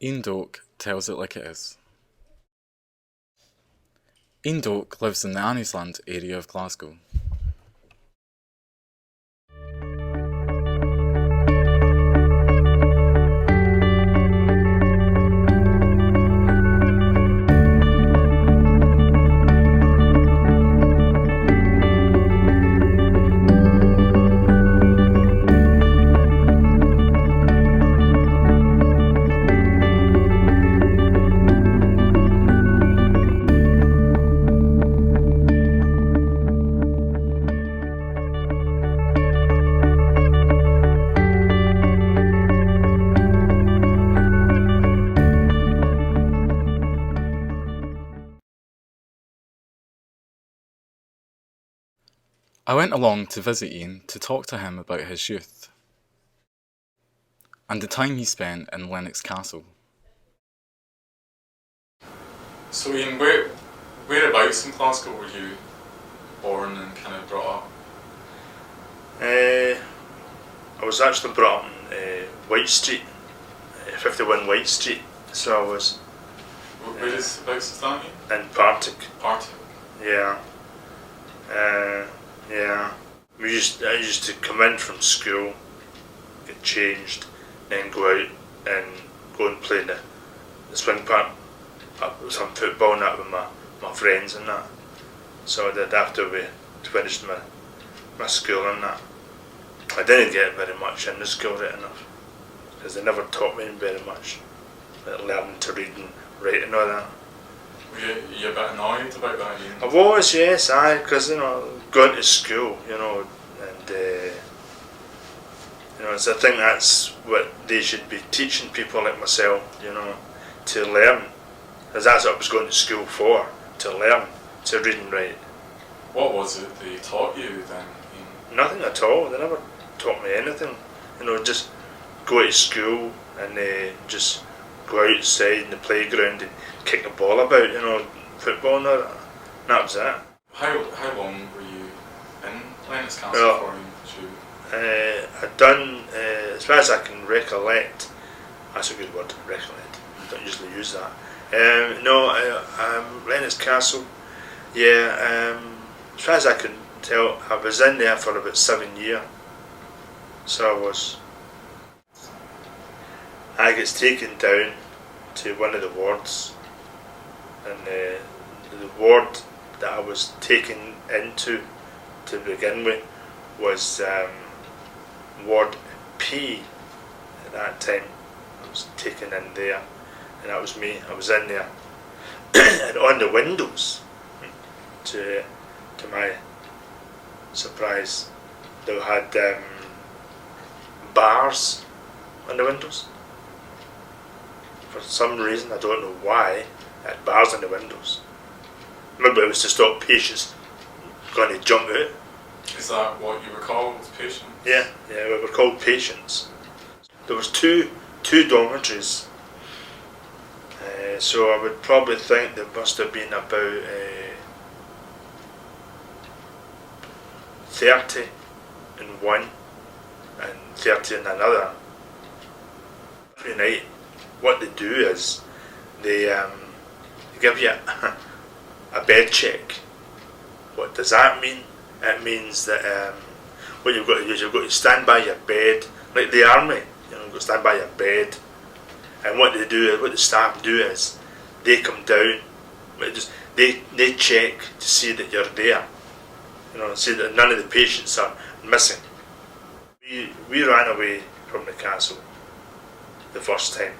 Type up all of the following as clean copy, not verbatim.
Doak tells it like it is. Doak lives in the Anniesland area of Glasgow. I went along to visit Ian to talk to him about his youth and the time he spent in Lennox Castle. So Ian, whereabouts in Glasgow were you born and kind of brought up? I was actually brought up in White Street, 51 White Street, so I was... Where is that Ian? In Partick. Partick? Yeah. Yeah. I used to come in from school, get changed, then go out and go and play in the swing park, some football and that with my friends and that. So I did after we finished my school and that. I didn't get very much in the school right enough, because they never taught me very much, like learning to read and write and all that. Were you a bit annoyed about that, Ian? I was, yes, because going to school, and I think that's what they should be teaching people like myself, to learn, because that's what I was going to school for, to learn, to read and write. What was it they taught you then, Ian? Nothing at all. They never taught me anything. Just go to school and just go outside in the playground and kick the ball about, football and all that. And that was it. How long were you in Lennox Castle for? I'd done, as far as I can recollect, that's a good word, recollect, I don't usually use that. Lennox Castle, as far as I can tell, I was in there for about 7 years. So I gets taken down to one of the wards, and the ward that I was taken into to begin with was Ward P at that time. I was taken in there, and that was me. I was in there, and on the windows, to my surprise, they had bars on the windows. For some reason, I don't know why, they had bars on the windows. Maybe it was to stop patients going to jump out. Is that what you were called, patients? Yeah, we were called patients. There was two dormitories, so I would probably think there must have been about 30 in one and 30 in another. Every night, what they do is they give you a bed check. What does that mean? It means that what you've got to do is you've got to stand by your bed, like the army. You've got to stand by your bed. And what the staff do is they come down, they check to see that you're there. See that none of the patients are missing. We ran away from the castle the first time.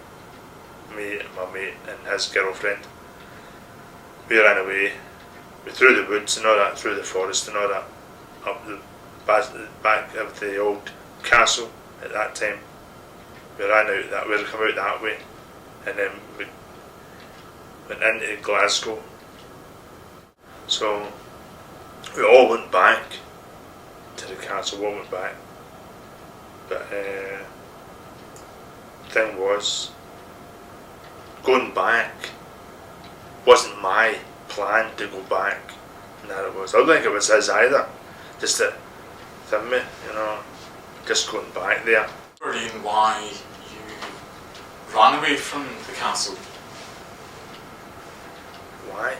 Me and my mate and his girlfriend. We ran away. We through the woods and all that, through the forest and all that, up the back of the old castle at that time. We ran out that way, we come out that way, and then we went into Glasgow. So we all went back to the castle, we all went back. But the thing was, going back wasn't my plan to go back. And that it was. I don't think it was his either. Just to thin me, just going back there. Why you ran away from the castle? Why?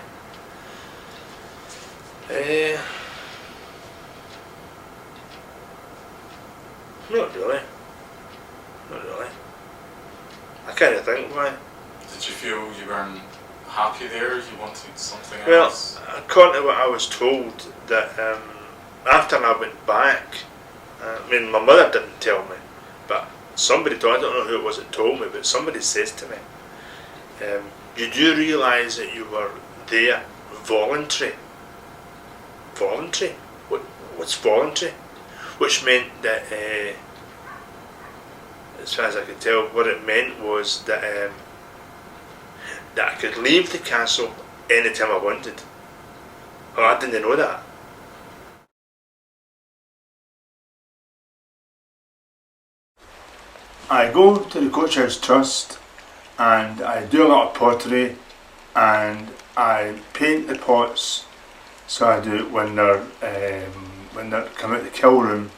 Not really. Not really. I kind of think why. Did you feel you weren't happy there? You wanted something Well, else? according to what I was told, that after I went back, I mean, my mother didn't tell me, but somebody told, I don't know who it was that told me, but somebody says to me, you do realise that you were there voluntary? Voluntary? What's voluntary? Which meant that, as far as I could tell, what it meant was that that I could leave the castle anytime I wanted. Oh, I didn't know that. I go to the Coach House Trust and I do a lot of pottery and I paint the pots. So I do it when they come out the kiln room,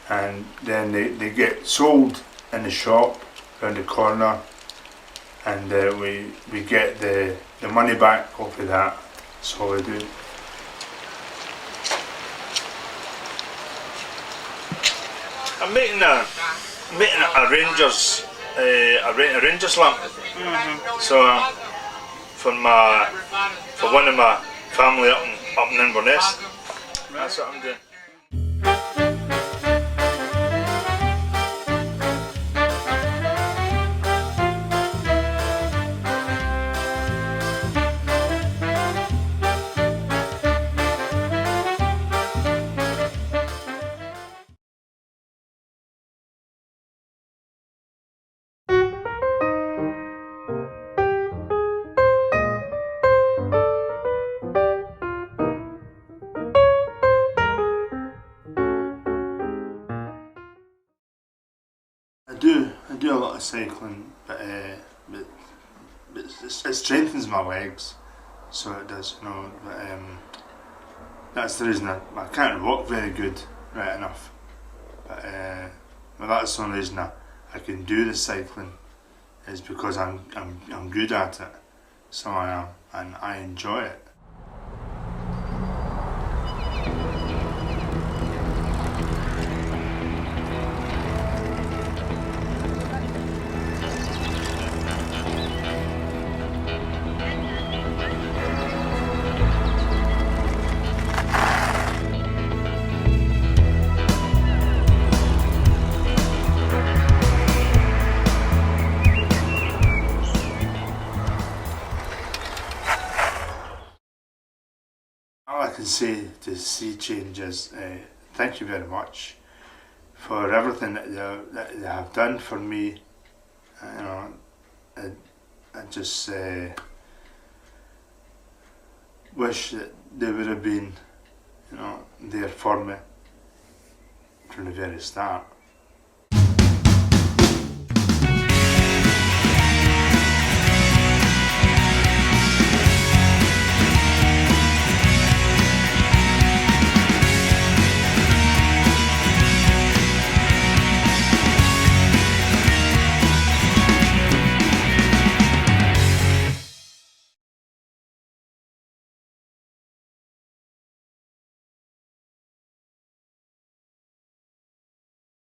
and then they get sold in the shop around the corner, and we get the money back off of that. That's all we do. I'm making a Rangers lamp. So for one of my family up in Inverness. That's what I'm doing. I do a lot of cycling, but it strengthens my legs, so it does, you know. But that's the reason I can't walk very good, right enough. But well, that's the only reason I can do the cycling, is because I'm good at it. So I am, and I enjoy it. All I can say to Sea Change is thank you very much for everything that they have done for me. You know, I just wish that they would have been, you know, there for me from the very start.